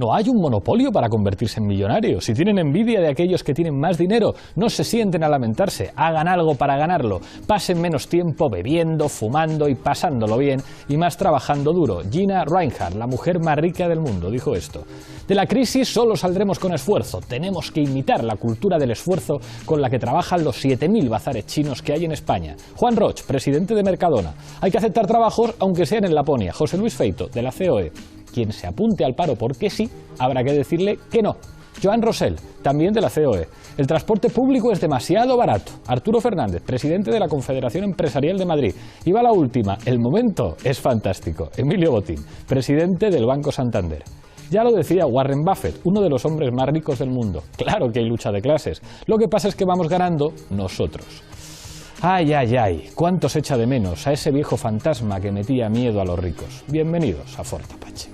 No hay un monopolio para convertirse en millonarios. Si tienen envidia de aquellos que tienen más dinero, no se sienten a lamentarse, hagan algo para ganarlo, pasen menos tiempo bebiendo, fumando y pasándolo bien, y más trabajando duro. Gina Rinehart, la mujer más rica del mundo, dijo esto. De la crisis solo saldremos con esfuerzo. Tenemos que imitar la cultura del esfuerzo con la que trabajan los 7.000 bazares chinos que hay en España. Juan Roch, presidente de Mercadona. Hay que aceptar trabajos aunque sean en Laponia. José Luis Feito, de la COE. Quien se apunte al paro porque sí, habrá que decirle que no. Joan Rosell, también de la COE. El transporte público es demasiado barato. Arturo Fernández, presidente de la Confederación Empresarial de Madrid. Y va la última, el momento es fantástico. Emilio Botín, presidente del Banco Santander. Ya lo decía Warren Buffett, uno de los hombres más ricos del mundo. Claro que hay lucha de clases. Lo que pasa es que vamos ganando nosotros. Ay, ay, ay, cuánto se echa de menos a ese viejo fantasma que metía miedo a los ricos. Bienvenidos a Fort Apache.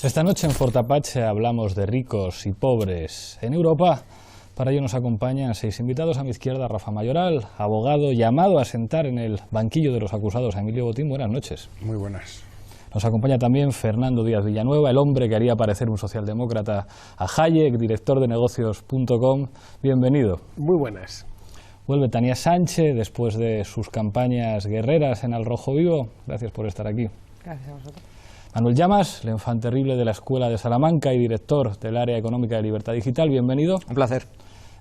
Esta noche en Fort Apache hablamos de ricos y pobres en Europa. Para ello nos acompañan 6 invitados. A mi izquierda, Rafa Mayoral, abogado llamado a sentar en el banquillo de los acusados a Emilio Botín. Buenas noches. Muy buenas. Nos acompaña también Fernando Díaz Villanueva, el hombre que haría parecer un socialdemócrata a Hayek, director de negocios.com. Bienvenido. Muy buenas. Vuelve Tania Sánchez después de sus campañas guerreras en Al Rojo Vivo. Gracias por estar aquí. Gracias a vosotros. Manuel Llamas, el enfant terrible de la Escuela de Salamanca y director del Área Económica de Libertad Digital. Bienvenido. Un placer.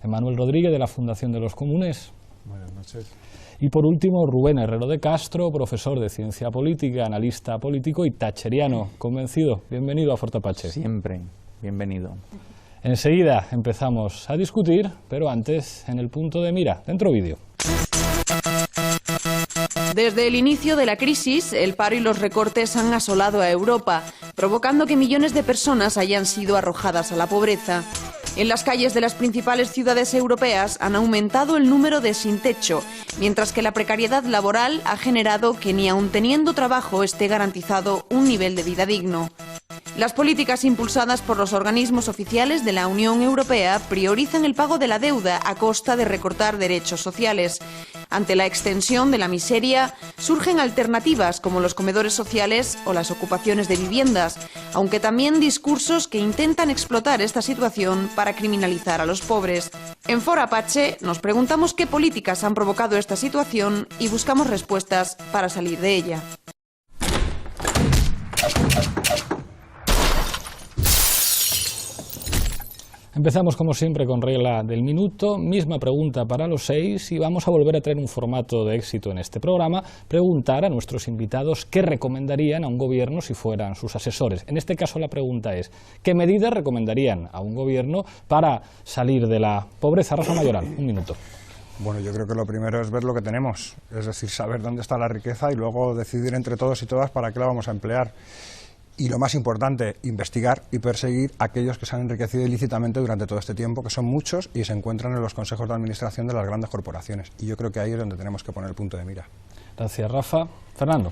Emmanuel Rodríguez, de la Fundación de los Comunes. Buenas noches. Y por último, Rubén Herrero de Castro, profesor de Ciencia Política, analista político y thatcheriano convencido. Bienvenido a Fort Apache. Siempre, bienvenido. Enseguida empezamos a discutir, pero antes, en el punto de mira, dentro vídeo. Desde el inicio de la crisis, el paro y los recortes han asolado a Europa, provocando que millones de personas hayan sido arrojadas a la pobreza. En las calles de las principales ciudades europeas han aumentado el número de sin techo, mientras que la precariedad laboral ha generado que ni aun teniendo trabajo esté garantizado un nivel de vida digno. Las políticas impulsadas por los organismos oficiales de la Unión Europea priorizan el pago de la deuda a costa de recortar derechos sociales. Ante la extensión de la miseria, surgen alternativas como los comedores sociales o las ocupaciones de viviendas, aunque también discursos que intentan explotar esta situación para criminalizar a los pobres. En Fort Apache nos preguntamos qué políticas han provocado esta situación y buscamos respuestas para salir de ella. Empezamos como siempre con regla del minuto, misma pregunta para los 6 y vamos a volver a traer un formato de éxito en este programa, preguntar a nuestros invitados qué recomendarían a un gobierno si fueran sus asesores. En este caso la pregunta es, ¿qué medidas recomendarían a un gobierno para salir de la pobreza? Rafa Mayoral, un minuto. Bueno, yo creo que lo primero es ver lo que tenemos, es decir, saber dónde está la riqueza y luego decidir entre todos y todas para qué la vamos a emplear. Y lo más importante, investigar y perseguir a aquellos que se han enriquecido ilícitamente durante todo este tiempo, que son muchos y se encuentran en los consejos de administración de las grandes corporaciones. Y yo creo que ahí es donde tenemos que poner el punto de mira. Gracias, Rafa. Fernando.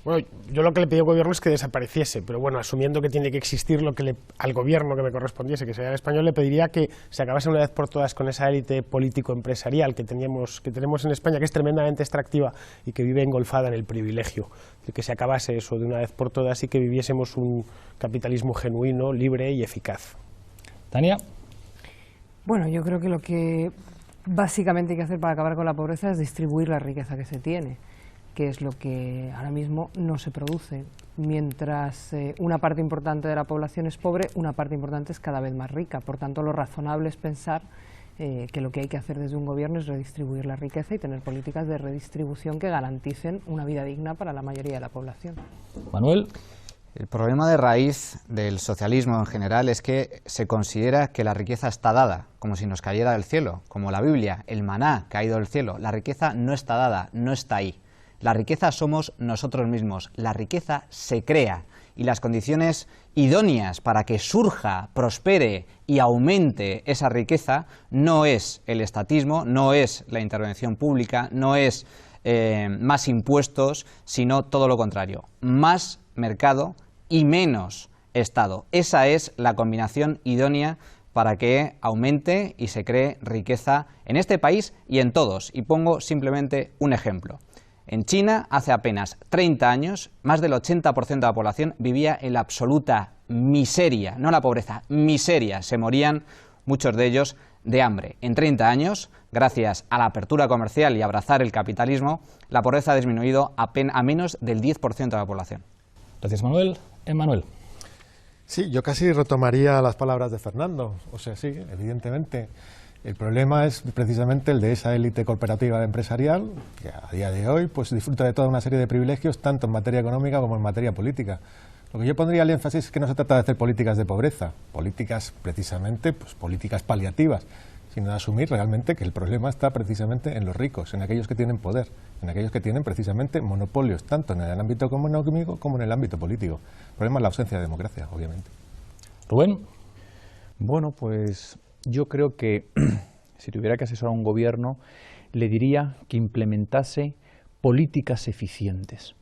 Bueno, yo lo que le pedí al gobierno es que desapareciese, pero bueno, asumiendo que tiene que existir lo que al gobierno que me correspondiese, que sea el español, le pediría que se acabase una vez por todas con esa élite político-empresarial que tenemos en España, que es tremendamente extractiva y que vive engolfada en el privilegio. Que se acabase eso de una vez por todas y que viviésemos un capitalismo genuino, libre y eficaz. Tania. Bueno, yo creo que lo que básicamente hay que hacer para acabar con la pobreza es distribuir la riqueza que se tiene, que es lo que ahora mismo no se produce. Mientras una parte importante de la población es pobre, una parte importante es cada vez más rica. Por tanto, lo razonable es pensar que lo que hay que hacer desde un gobierno es redistribuir la riqueza y tener políticas de redistribución que garanticen una vida digna para la mayoría de la población. Manuel. El problema de raíz del socialismo en general es que se considera que la riqueza está dada, como si nos cayera del cielo, como la Biblia, el maná caído del cielo. La riqueza no está dada, no está ahí. La riqueza somos nosotros mismos, la riqueza se crea y las condiciones idóneas para que surja, prospere y aumente esa riqueza no es el estatismo, no es la intervención pública, no es más impuestos, sino todo lo contrario, más mercado y menos Estado. Esa es la combinación idónea para que aumente y se cree riqueza en este país y en todos. Y pongo simplemente un ejemplo. En China, hace apenas 30 años, más del 80% de la población vivía en la absoluta miseria, no la pobreza, miseria. Se morían muchos de ellos de hambre. En 30 años, gracias a la apertura comercial y abrazar el capitalismo, la pobreza ha disminuido a menos del 10% de la población. Gracias, Manuel. Emmanuel. Sí, yo casi retomaría las palabras de Fernando. O sea, sí, evidentemente. El problema es precisamente el de esa élite corporativa empresarial que a día de hoy pues disfruta de toda una serie de privilegios tanto en materia económica como en materia política. Lo que yo pondría el énfasis es que no se trata de hacer políticas de pobreza, políticas precisamente, pues políticas paliativas, sino de asumir realmente que el problema está precisamente en los ricos, en aquellos que tienen poder, en aquellos que tienen precisamente monopolios, tanto en el ámbito económico como en el ámbito político. El problema es la ausencia de democracia, obviamente. Rubén. Bueno, pues yo creo que si tuviera que asesorar a un gobierno, le diría que implementase políticas eficientes,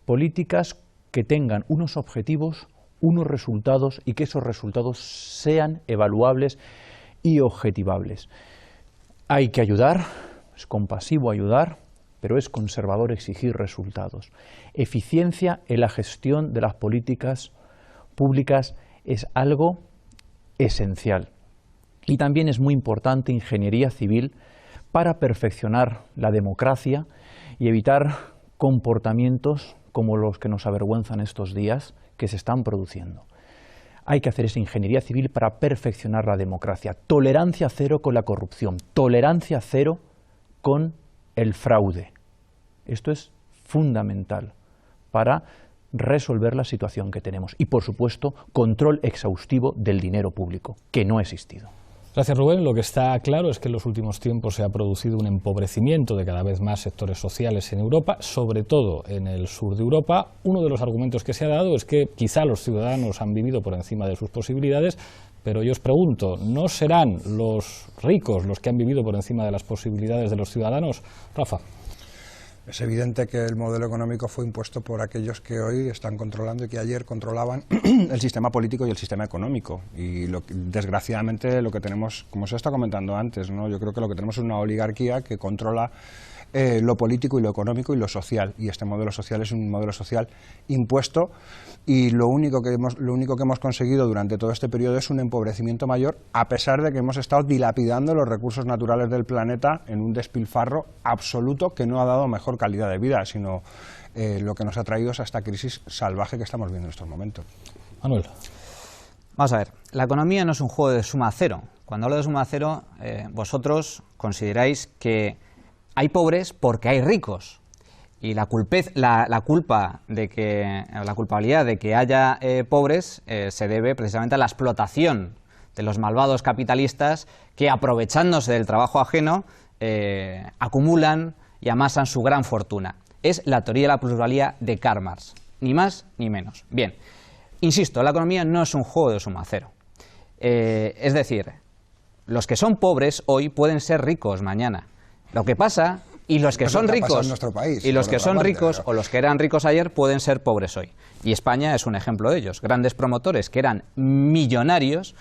políticas que tengan unos objetivos, unos resultados y que esos resultados sean evaluables y objetivables. Hay que ayudar, es compasivo ayudar, pero es conservador exigir resultados. Eficiencia en la gestión de las políticas públicas es algo esencial. Y también es muy importante ingeniería civil para perfeccionar la democracia y evitar comportamientos como los que nos avergüenzan estos días que se están produciendo. Hay que hacer esa ingeniería civil para perfeccionar la democracia. Tolerancia cero con la corrupción, tolerancia cero con el fraude. Esto es fundamental para resolver la situación que tenemos. Y, por supuesto, control exhaustivo del dinero público, que no ha existido. Gracias, Rubén. Lo que está claro es que en los últimos tiempos se ha producido un empobrecimiento de cada vez más sectores sociales en Europa, sobre todo en el sur de Europa. Uno de los argumentos que se ha dado es que quizá los ciudadanos han vivido por encima de sus posibilidades, pero yo os pregunto, ¿no serán los ricos los que han vivido por encima de las posibilidades de los ciudadanos? Rafa. Es evidente que el modelo económico fue impuesto por aquellos que hoy están controlando y que ayer controlaban el sistema político y el sistema económico. Y desgraciadamente lo que tenemos, como se está comentando antes, ¿no? Yo creo que lo que tenemos es una oligarquía que controla lo político y lo económico y lo social. Y este modelo social es un modelo social impuesto y lo único que hemos conseguido durante todo este periodo es un empobrecimiento mayor, a pesar de que hemos estado dilapidando los recursos naturales del planeta en un despilfarro absoluto que no ha dado mejor calidad de vida, sino lo que nos ha traído es a esta crisis salvaje que estamos viendo en estos momentos. Manuel. Vamos a ver, la economía no es un juego de suma cero. Cuando hablo de suma cero, vosotros consideráis que hay pobres porque hay ricos. Y la culpabilidad de que haya pobres se debe precisamente a la explotación de los malvados capitalistas que, aprovechándose del trabajo ajeno, acumulan y amasan su gran fortuna. Es la teoría de la plusvalía de Karl Marx, ni más ni menos. Bien, insisto, la economía no es un juego de suma cero. Es decir, los que son pobres hoy pueden ser ricos mañana. Lo que pasa, y los que son ricos, y los que son ricos o los que eran ricos ayer pueden ser pobres hoy. Y España es un ejemplo de ellos. Grandes promotores que eran millonarios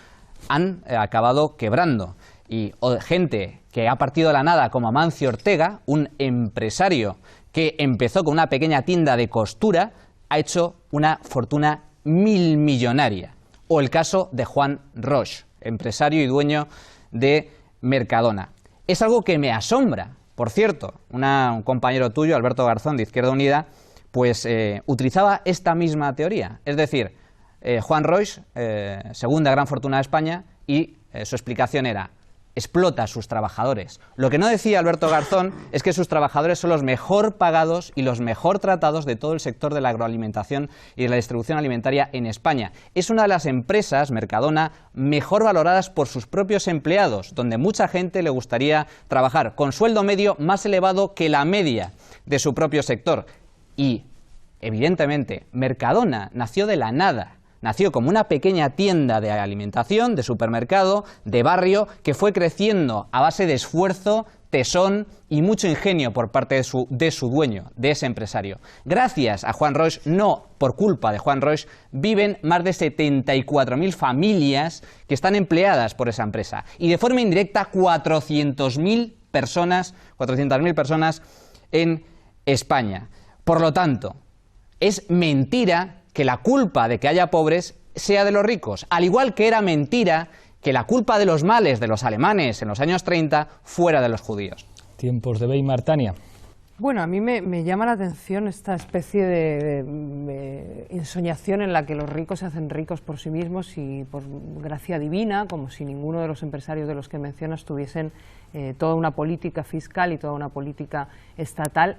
han acabado quebrando. Y gente que ha partido de la nada, como Amancio Ortega, un empresario que empezó con una pequeña tienda de costura, ha hecho una fortuna millonaria. O el caso de Juan Roche, empresario y dueño de Mercadona. Es algo que me asombra. Por cierto, un compañero tuyo, Alberto Garzón, de Izquierda Unida, pues utilizaba esta misma teoría. Es decir, Juan Roche, segunda gran fortuna de España, y su explicación era: explota a sus trabajadores. Lo que no decía Alberto Garzón es que sus trabajadores son los mejor pagados y los mejor tratados de todo el sector de la agroalimentación y de la distribución alimentaria en España. Es una de las empresas, Mercadona, mejor valoradas por sus propios empleados, donde mucha gente le gustaría trabajar, con sueldo medio más elevado que la media de su propio sector. Y evidentemente, Mercadona nació de la nada. Nació como una pequeña tienda de alimentación, de supermercado, de barrio, que fue creciendo a base de esfuerzo, tesón y mucho ingenio por parte de su dueño, de ese empresario. Gracias a Juan Roix, no por culpa de Juan Roix, viven más de 74.000 familias que están empleadas por esa empresa. Y de forma indirecta 400.000 personas en España. Por lo tanto, es mentira que la culpa de que haya pobres sea de los ricos, al igual que era mentira que la culpa de los males de los alemanes en los años 30 fuera de los judíos. Tiempos de Weimar, Tania. Bueno, a mí me llama la atención esta especie de ensoñación en la que los ricos se hacen ricos por sí mismos y por gracia divina, como si ninguno de los empresarios de los que mencionas tuviesen toda una política fiscal y toda una política estatal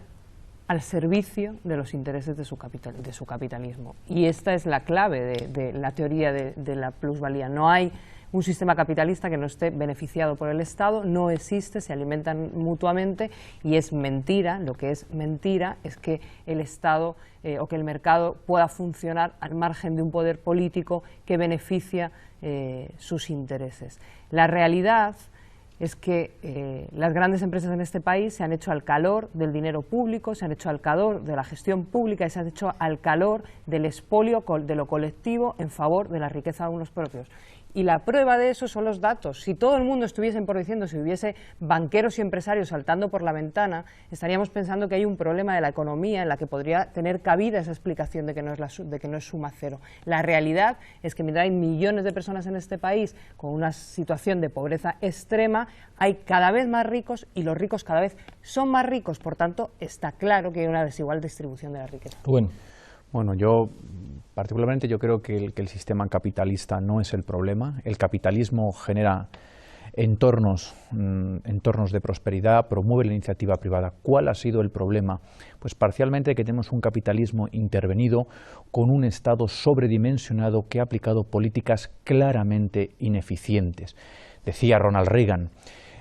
al servicio de los intereses de su capitalismo. Y esta es la clave de la teoría de la plusvalía. No hay un sistema capitalista que no esté beneficiado por el Estado, no existe, se alimentan mutuamente y es mentira. Lo que es mentira es que el Estado o que el mercado pueda funcionar al margen de un poder político que beneficia sus intereses. La realidad es que las grandes empresas en este país se han hecho al calor del dinero público, se han hecho al calor de la gestión pública y se han hecho al calor del expolio de lo colectivo en favor de la riqueza de unos propios. Y la prueba de eso son los datos. Si todo el mundo estuviese empobreciendo, si hubiese banqueros y empresarios saltando por la ventana, estaríamos pensando que hay un problema de la economía en la que podría tener cabida esa explicación de que no es suma cero. La realidad es que mientras hay millones de personas en este país con una situación de pobreza extrema, hay cada vez más ricos y los ricos cada vez son más ricos. Por tanto, está claro que hay una desigual distribución de la riqueza. Bueno, yo particularmente creo que el sistema capitalista no es el problema. El capitalismo genera entornos de prosperidad, promueve la iniciativa privada. ¿Cuál ha sido el problema? Pues parcialmente que tenemos un capitalismo intervenido con un Estado sobredimensionado que ha aplicado políticas claramente ineficientes. Decía Ronald Reagan,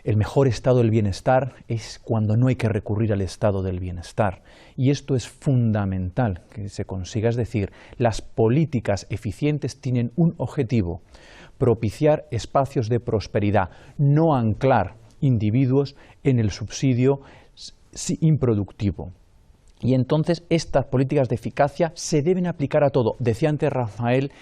el mejor estado del bienestar es cuando no hay que recurrir al estado del bienestar. Y esto es fundamental que se consiga, es decir, las políticas eficientes tienen un objetivo: propiciar espacios de prosperidad, no anclar individuos en el subsidio improductivo. Y entonces estas políticas de eficacia se deben aplicar a todo. Decía antes Rafael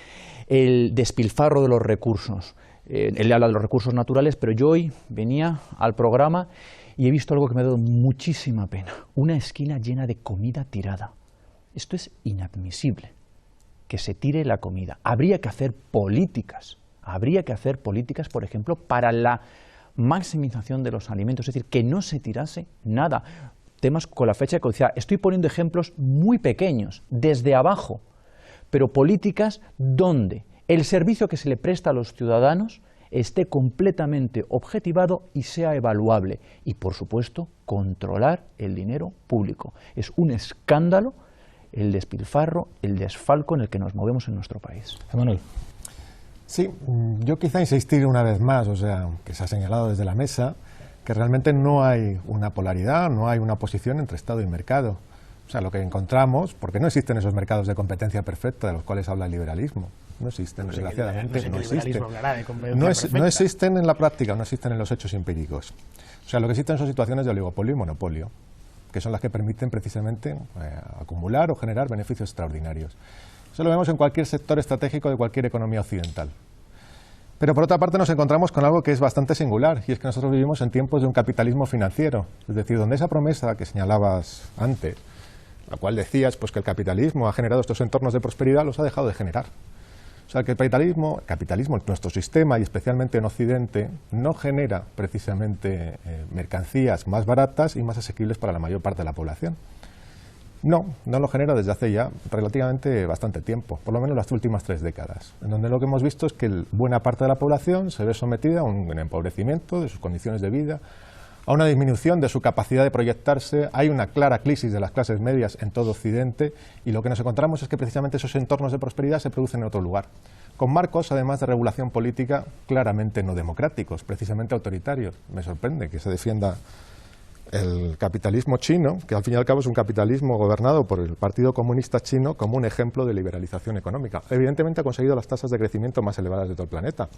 el despilfarro de los recursos. Él habla de los recursos naturales, pero yo hoy venía al programa y he visto algo que me ha dado muchísima pena. Una esquina llena de comida tirada. Esto es inadmisible, que se tire la comida. Habría que hacer políticas, por ejemplo, para la maximización de los alimentos, es decir, que no se tirase nada. Temas con la fecha de caducidad. Estoy poniendo ejemplos muy pequeños, desde abajo, pero políticas donde el servicio que se le presta a los ciudadanos esté completamente objetivado y sea evaluable. Y, por supuesto, controlar el dinero público. Es un escándalo el despilfarro, el desfalco en el que nos movemos en nuestro país. Emanuel. Sí, yo quizá insistir una vez más, o sea, que se ha señalado desde la mesa, que realmente no hay una polaridad, no hay una posición entre Estado y mercado. O sea, lo que encontramos, porque no existen esos mercados de competencia perfecta de los cuales habla el liberalismo. No existen, desgraciadamente, no existen. No existen en la práctica, no existen en los hechos empíricos. O sea, lo que existen son situaciones de oligopolio y monopolio, que son las que permiten precisamente acumular o generar beneficios extraordinarios. Eso lo vemos en cualquier sector estratégico de cualquier economía occidental. Pero por otra parte nos encontramos con algo que es bastante singular, y es que nosotros vivimos en tiempos de un capitalismo financiero, es decir, donde esa promesa que señalabas antes, la cual decías pues que el capitalismo ha generado estos entornos de prosperidad, los ha dejado de generar. O sea, que el capitalismo, nuestro sistema, y especialmente en Occidente, no genera precisamente mercancías más baratas y más asequibles para la mayor parte de la población. No lo genera desde hace ya relativamente bastante tiempo, por lo menos las últimas 3 décadas, en donde lo que hemos visto es que buena parte de la población se ve sometida a un empobrecimiento de sus condiciones de vida, a una disminución de su capacidad de proyectarse. Hay una clara crisis de las clases medias en todo Occidente, y lo que nos encontramos es que precisamente esos entornos de prosperidad se producen en otro lugar, con marcos, además de regulación política, claramente no democráticos, precisamente autoritarios. Me sorprende que se defienda el capitalismo chino, que al fin y al cabo es un capitalismo gobernado por el Partido Comunista Chino, como un ejemplo de liberalización económica. Evidentemente ha conseguido las tasas de crecimiento más elevadas de todo el planeta.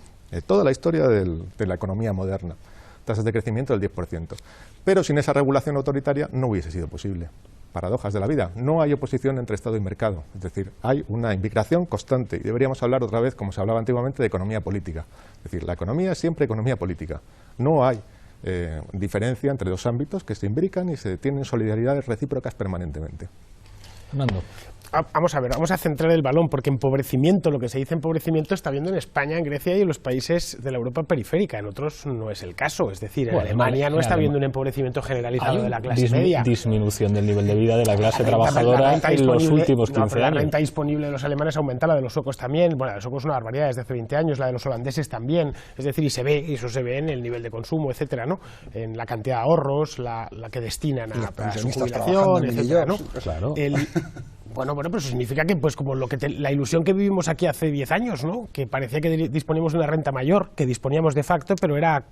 Toda la historia de la economía moderna. Tasas de crecimiento del 10%. Pero sin esa regulación autoritaria no hubiese sido posible. Paradojas de la vida. No hay oposición entre Estado y mercado. Es decir, hay una inmigración constante. Y deberíamos hablar otra vez, como se hablaba antiguamente, de economía política. Es decir, la economía es siempre economía política. No hay diferencia entre dos ámbitos que se imbrican y se tienen solidaridades recíprocas permanentemente. Fernando. Vamos a ver, vamos a centrar el balón, porque empobrecimiento, lo que se dice empobrecimiento está viendo en España, en Grecia y en los países de la Europa periférica. En otros no es el caso. Es decir, en Alemania no está viendo un empobrecimiento generalizado de la clase media. Disminución del nivel de vida de la clase trabajadora en los últimos 15 años. La renta disponible de los alemanes aumenta, la de los suecos también. Bueno, la de los suecos es una barbaridad desde hace 20 años, la de los holandeses también. Es decir, y eso se ve en el nivel de consumo, etcétera, ¿no? En la cantidad de ahorros, la que destinan a su jubilación, etcétera, ¿no? Claro. Bueno, pero eso significa que, pues, como la ilusión que vivimos aquí hace 10 años, ¿no? Que parecía que disponíamos de una renta mayor, que disponíamos de facto, pero era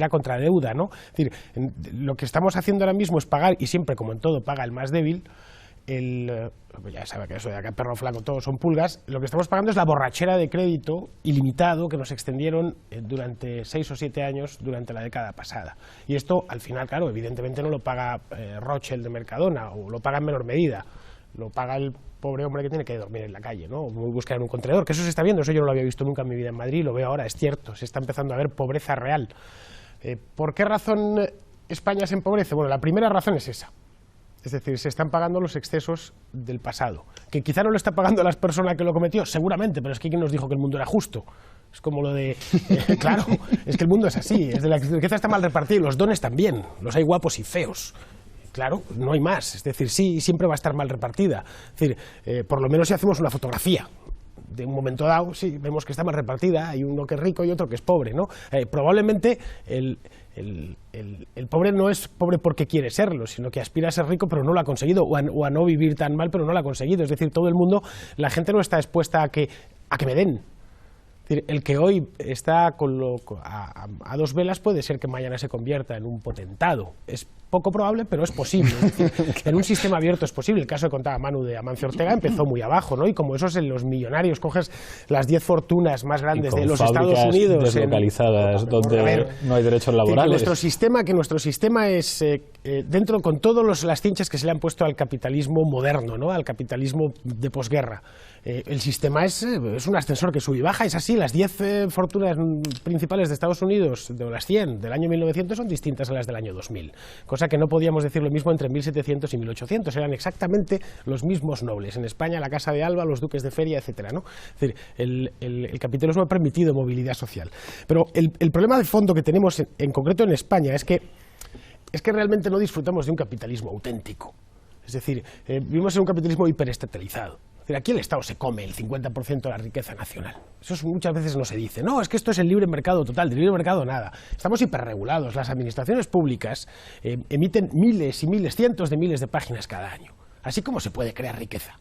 contra deuda, ¿no? Es decir, lo que estamos haciendo ahora mismo es pagar, y siempre, como en todo, paga el más débil. Ya sabe que eso de acá perro flaco todos son pulgas. Lo que estamos pagando es la borrachera de crédito ilimitado que nos extendieron durante 6 o 7 años durante la década pasada. Y esto, al final, claro, evidentemente no lo paga Rothschild de Mercadona, o lo paga en menor medida. Lo paga el pobre hombre que tiene que dormir en la calle, ¿no? O buscar en un contenedor, que eso se está viendo, eso yo no lo había visto nunca en mi vida en Madrid, lo veo ahora, es cierto, se está empezando a ver pobreza real. ¿Por qué razón España se empobrece? Bueno, la primera razón es esa. Es decir, se están pagando los excesos del pasado. Que quizá no lo está pagando la persona que lo cometió, seguramente, pero es que ¿quién nos dijo que el mundo era justo? Es como lo de... claro, es que el mundo es así, es de la riqueza está mal repartida y los dones también, los hay guapos y feos. Claro, no hay más, es decir, sí, siempre va a estar mal repartida. Es decir, por lo menos si hacemos una fotografía de un momento dado, sí, vemos que está mal repartida, hay uno que es rico y otro que es pobre, ¿no? Probablemente el pobre no es pobre porque quiere serlo, sino que aspira a ser rico pero no lo ha conseguido, o a no vivir tan mal pero no lo ha conseguido. Es decir, todo el mundo, la gente no está expuesta a que me den. El que hoy está a dos velas puede ser que mañana se convierta en un potentado. Es poco probable, pero es posible. Es decir, en un sistema abierto es posible. El caso que contaba Manu de Amancio Ortega empezó muy abajo, ¿no? Y como esos en los millonarios, coges las 10 fortunas más grandes de los Estados Unidos deslocalizadas donde no hay derechos laborales. Nuestro sistema es dentro con todas las cinchas que se le han puesto al capitalismo moderno, ¿no? Al capitalismo de posguerra. El sistema es un ascensor que sube y baja, es así. Las 10 fortunas principales de Estados Unidos, de las 100 del año 1900, son distintas a las del año 2000. Cosa que no podíamos decir lo mismo entre 1700 y 1800. Eran exactamente los mismos nobles. En España, la Casa de Alba, los duques de Feria, etcétera, ¿no? Es decir, el capitalismo ha permitido movilidad social. Pero el problema de fondo que tenemos, en concreto en España, es que realmente no disfrutamos de un capitalismo auténtico. Es decir, vivimos en un capitalismo hiperestatalizado. Aquí el Estado se come el 50% de la riqueza nacional. Eso muchas veces no se dice. No, es que esto es el libre mercado total, del libre mercado nada. Estamos hiperregulados. Las administraciones públicas emiten miles y miles, cientos de miles de páginas cada año. Así como se puede crear riqueza.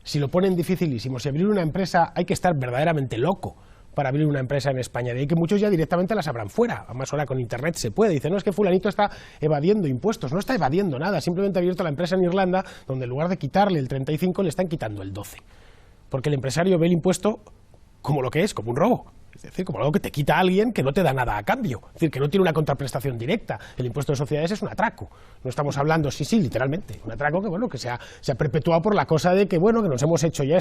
Si lo ponen dificilísimo, si abrir una empresa hay que estar verdaderamente loco para abrir una empresa en España, de ahí que muchos ya directamente las abran fuera. Además ahora con internet se puede. Dicen, no, es que fulanito está evadiendo impuestos. No está evadiendo nada, simplemente ha abierto la empresa en Irlanda, donde en lugar de quitarle el 35 le están quitando el 12. Porque el empresario ve el impuesto como lo que es, como un robo. Es decir, como algo que te quita a alguien que no te da nada a cambio. Es decir, que no tiene una contraprestación directa. El impuesto de sociedades es un atraco. No estamos hablando, sí, literalmente, un atraco que se ha perpetuado por la cosa de que, bueno, que nos hemos hecho ya,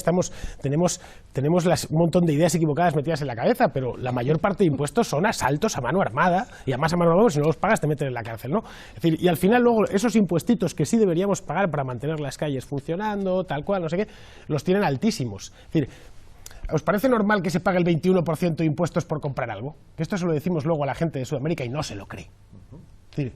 tenemos un montón de ideas equivocadas metidas en la cabeza, pero la mayor parte de impuestos son asaltos a mano armada, y además a mano armada, si no los pagas te meten en la cárcel, ¿no? Es decir, y al final luego esos impuestitos que sí deberíamos pagar para mantener las calles funcionando, tal cual, no sé qué, los tienen altísimos. Es decir, ¿os parece normal que se pague el 21% de impuestos por comprar algo? Esto se lo decimos luego a la gente de Sudamérica y no se lo cree. Es decir,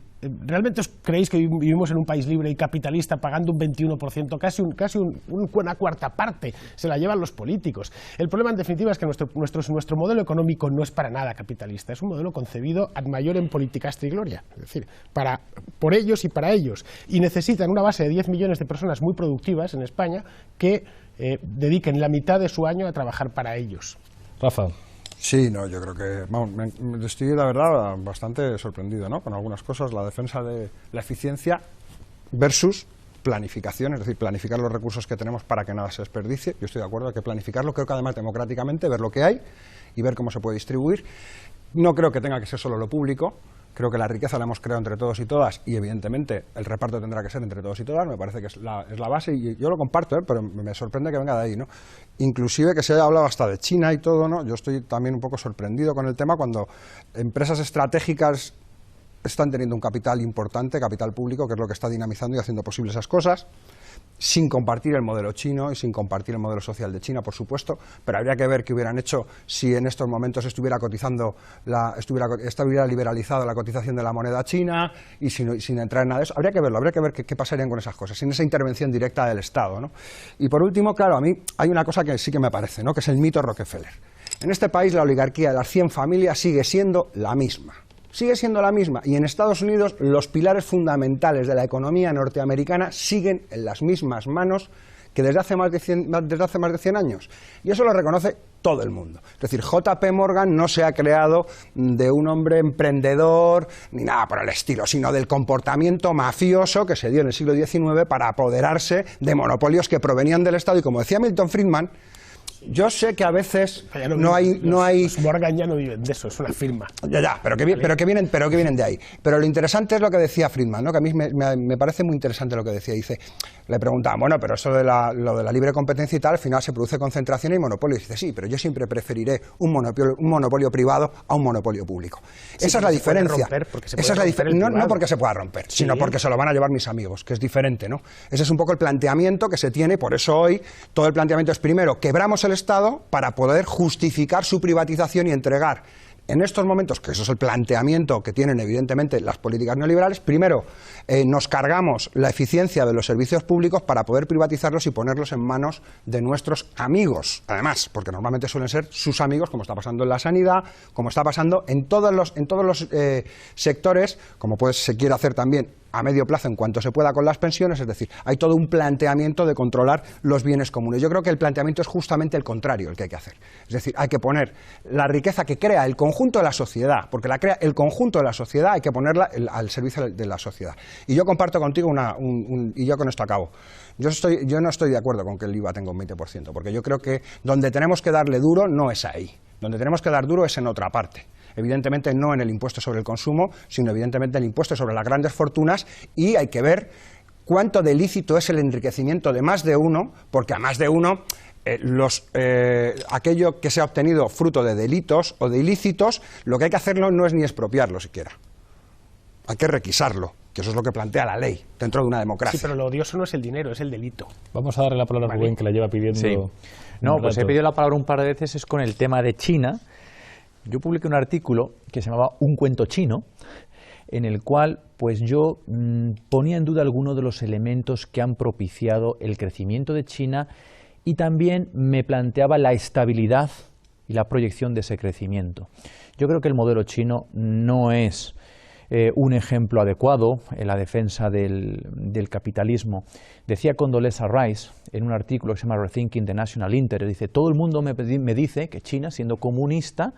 ¿realmente os creéis que vivimos en un país libre y capitalista pagando un 21%? Casi una cuarta parte se la llevan los políticos. El problema, en definitiva, es que nuestro modelo económico no es para nada capitalista. Es un modelo concebido ad maiorem politicastri gloria. Es decir, por ellos y para ellos. Y necesitan una base de 10 millones de personas muy productivas en España que dediquen la mitad de su año a trabajar para ellos. Rafa. Sí, no, yo creo que me estoy, la verdad, bastante sorprendido, ¿no? Con algunas cosas, la defensa de la eficiencia versus planificación, es decir, planificar los recursos que tenemos para que nada se desperdicie. Yo estoy de acuerdo, hay que planificarlo, creo que además democráticamente, ver lo que hay y ver cómo se puede distribuir. No creo que tenga que ser solo lo público, creo que la riqueza la hemos creado entre todos y todas y evidentemente el reparto tendrá que ser entre todos y todas, me parece que es la base y yo lo comparto, pero me sorprende que venga de ahí, ¿no? Inclusive que se haya hablado hasta de China y todo, ¿no? Yo estoy también un poco sorprendido con el tema cuando empresas estratégicas están teniendo un capital importante, capital público, que es lo que está dinamizando y haciendo posible esas cosas, sin compartir el modelo chino y sin compartir el modelo social de China, por supuesto, pero habría que ver qué hubieran hecho si en estos momentos estuviera liberalizada la cotización de la moneda china y sin entrar en nada de eso. Habría que verlo, habría que ver qué pasarían con esas cosas, sin esa intervención directa del Estado, ¿no? Y por último, claro, a mí hay una cosa que sí que me parece, ¿no? Que es el mito Rockefeller. En este país la oligarquía de las 100 familias sigue siendo la misma. Sigue siendo la misma y en Estados Unidos los pilares fundamentales de la economía norteamericana siguen en las mismas manos que desde hace más de 100 años. Y eso lo reconoce todo el mundo. Es decir, JP Morgan no se ha creado de un hombre emprendedor ni nada por el estilo, sino del comportamiento mafioso que se dio en el siglo XIX para apoderarse de monopolios que provenían del Estado. Y como decía Milton Friedman, yo sé que a veces no hay... Los Morgan ya no viven de eso, es una firma. Ya, pero que vienen de ahí. Pero lo interesante es lo que decía Friedman, ¿no? Que a mí me parece muy interesante lo que decía. Dice, le preguntaban, bueno, pero eso de lo de la libre competencia y tal, al final se produce concentración y monopolio. Y dice, sí, pero yo siempre preferiré un monopolio privado a un monopolio público. Sí, esa es la diferencia. Esa es la diferencia. No porque se pueda romper, sí, sino porque se lo van a llevar mis amigos, que es diferente, ¿no? Ese es un poco el planteamiento que se tiene, por eso hoy todo el planteamiento es primero, quebramos el Estado para poder justificar su privatización y entregar en estos momentos, que eso es el planteamiento que tienen evidentemente las políticas neoliberales, primero nos cargamos la eficiencia de los servicios públicos para poder privatizarlos y ponerlos en manos de nuestros amigos, además, porque normalmente suelen ser sus amigos, como está pasando en la sanidad, como está pasando en todos los sectores, como pues se quiere hacer también a medio plazo en cuanto se pueda con las pensiones, es decir, hay todo un planteamiento de controlar los bienes comunes. Yo creo que el planteamiento es justamente el contrario el que hay que hacer. Es decir, hay que poner la riqueza que crea el conjunto de la sociedad, porque la crea el conjunto de la sociedad, hay que ponerla al servicio de la sociedad. Y yo comparto contigo y yo con esto acabo. Yo no estoy de acuerdo con que el IVA tenga un 20%, porque yo creo que donde tenemos que darle duro no es ahí. Donde tenemos que dar duro es en otra parte. Evidentemente no en el impuesto sobre el consumo, sino evidentemente en el impuesto sobre las grandes fortunas, y hay que ver cuánto de ilícito es el enriquecimiento de más de uno, porque a más de uno aquello que se ha obtenido fruto de delitos o de ilícitos, lo que hay que hacerlo no es ni expropiarlo siquiera. Hay que requisarlo, que eso es lo que plantea la ley dentro de una democracia. Sí, pero lo odioso no es el dinero, es el delito. Vamos a darle la palabra a Rubén, que la lleva pidiendo. Sí. No, pues he pedido la palabra un par de veces, es con el tema de China. Yo publiqué un artículo que se llamaba Un cuento chino, en el cual pues yo ponía en duda algunos de los elementos que han propiciado el crecimiento de China y también me planteaba la estabilidad y la proyección de ese crecimiento. Yo creo que el modelo chino no es un ejemplo adecuado en la defensa del capitalismo. Decía Condoleezza Rice en un artículo que se llama Rethinking the National Interest, dice, todo el mundo me dice que China, siendo comunista,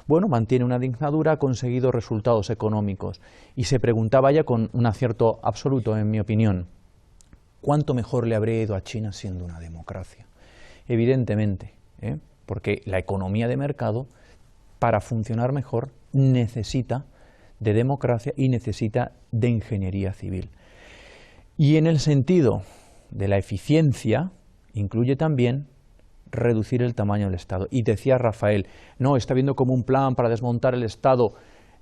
bueno, mantiene una dictadura, ha conseguido resultados económicos. Y se preguntaba ya con un acierto absoluto, en mi opinión, ¿cuánto mejor le habría ido a China siendo una democracia? Evidentemente, porque la economía de mercado, para funcionar mejor, necesita de democracia y necesita de ingeniería civil. Y en el sentido de la eficiencia, incluye también reducir el tamaño del Estado. Y decía Rafael, no, está viendo como un plan para desmontar el Estado.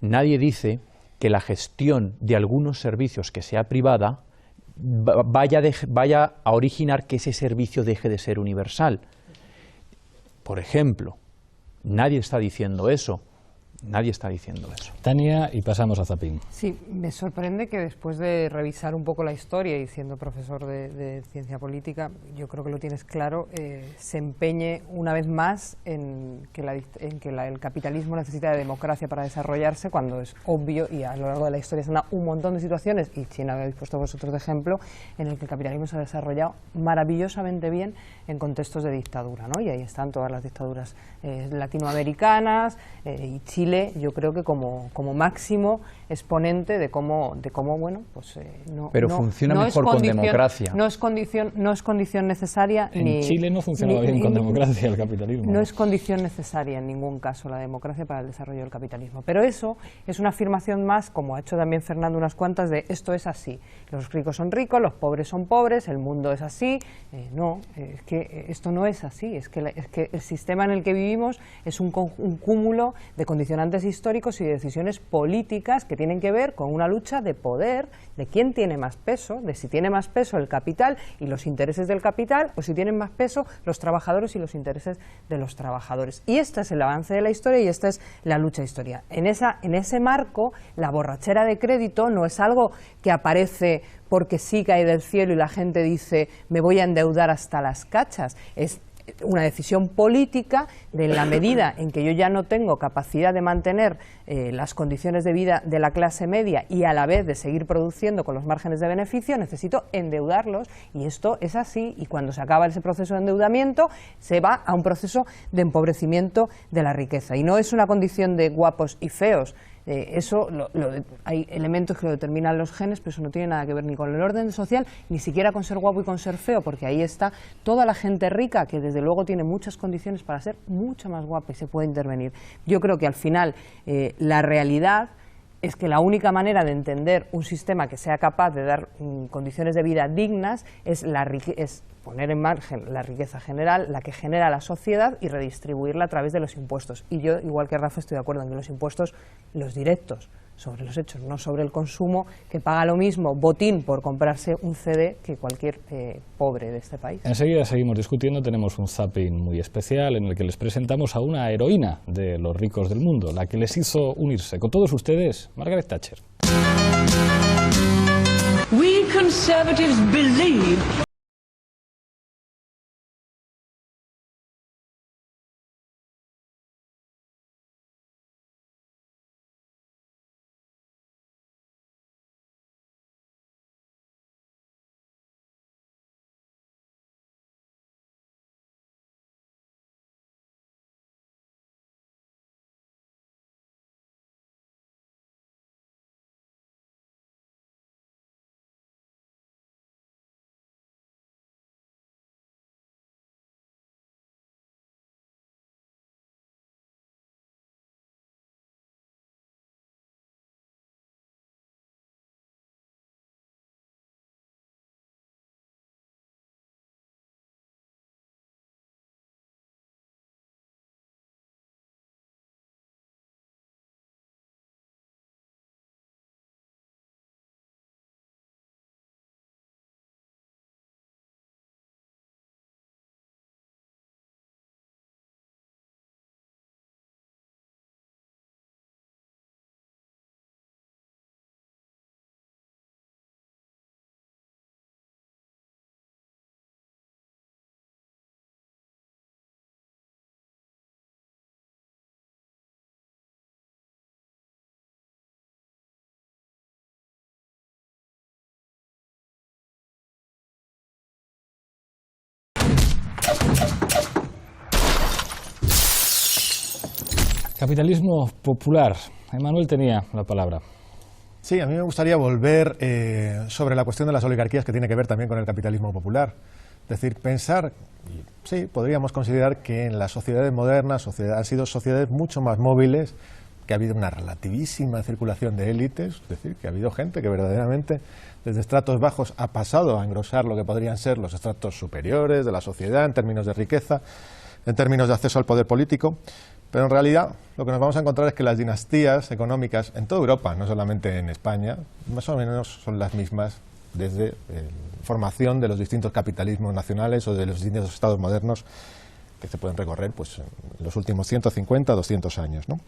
Nadie dice que la gestión de algunos servicios que sea privada vaya a originar que ese servicio deje de ser universal. Por ejemplo, nadie está diciendo eso. Nadie está diciendo eso. Tania, y pasamos a Zapin. Sí, me sorprende que después de revisar un poco la historia y siendo profesor de ciencia política, yo creo que lo tienes claro, se empeñe una vez más en que el capitalismo necesita de democracia para desarrollarse, cuando es obvio, y a lo largo de la historia se dan un montón de situaciones, y China habéis puesto vosotros de ejemplo, en el que el capitalismo se ha desarrollado maravillosamente bien en contextos de dictadura, ¿no? Y ahí están todas las dictaduras latinoamericanas, y Chile, yo creo que como máximo exponente de cómo bueno, pues pero funciona mejor con democracia. No es condición necesaria. En Chile no funcionaba bien con democracia el capitalismo. No es condición necesaria en ningún caso la democracia para el desarrollo del capitalismo. Pero eso es una afirmación más, como ha hecho también Fernando unas cuantas, de esto es así. Los ricos son ricos, los pobres son pobres, el mundo es así. No, es que esto no es así. Es que el sistema en el que vivimos es un cúmulo de condicionantes históricos y de decisiones políticas que tienen que ver con una lucha de poder, de quién tiene más peso, de si tiene más peso el capital y los intereses del capital, o si tienen más peso los trabajadores y los intereses de los trabajadores. Y este es el avance de la historia y esta es la lucha de historia. En ese marco, la borrachera de crédito no es algo que aparece porque sí cae del cielo y la gente dice me voy a endeudar hasta las cachas. Es una decisión política de la medida en que yo ya no tengo capacidad de mantener las condiciones de vida de la clase media y a la vez de seguir produciendo con los márgenes de beneficio, necesito endeudarlos, y esto es así, y cuando se acaba ese proceso de endeudamiento se va a un proceso de empobrecimiento de la riqueza, y no es una condición de guapos y feos. Hay elementos que lo determinan los genes, pero eso no tiene nada que ver ni con el orden social, ni siquiera con ser guapo y con ser feo, porque ahí está toda la gente rica que desde luego tiene muchas condiciones para ser mucho más guapa y se puede intervenir. Yo creo que al final la realidad es que la única manera de entender un sistema que sea capaz de dar condiciones de vida dignas es poner en margen la riqueza general, la que genera la sociedad, y redistribuirla a través de los impuestos. Y yo, igual que Rafa, estoy de acuerdo en que los impuestos, los directos, sobre los hechos, no sobre el consumo, que paga lo mismo botín por comprarse un CD que cualquier pobre de este país. Enseguida seguimos discutiendo, tenemos un zapping muy especial en el que les presentamos a una heroína de los ricos del mundo, la que les hizo unirse. Con todos ustedes, Margaret Thatcher. We conservatives believe Capitalismo popular. Emmanuel tenía la palabra. Sí, a mí me gustaría volver sobre la cuestión de las oligarquías, que tiene que ver también con el capitalismo popular. Es decir, pensar, sí, podríamos considerar que en las sociedades modernas han sido sociedades mucho más móviles, que ha habido una relativísima circulación de élites, es decir, que ha habido gente que verdaderamente desde estratos bajos ha pasado a engrosar lo que podrían ser los estratos superiores de la sociedad en términos de riqueza, en términos de acceso al poder político. Pero en realidad lo que nos vamos a encontrar es que las dinastías económicas en toda Europa, no solamente en España, más o menos son las mismas desde la formación de los distintos capitalismos nacionales o de los distintos estados modernos que se pueden recorrer pues, en los últimos 150, 200 años, ¿no?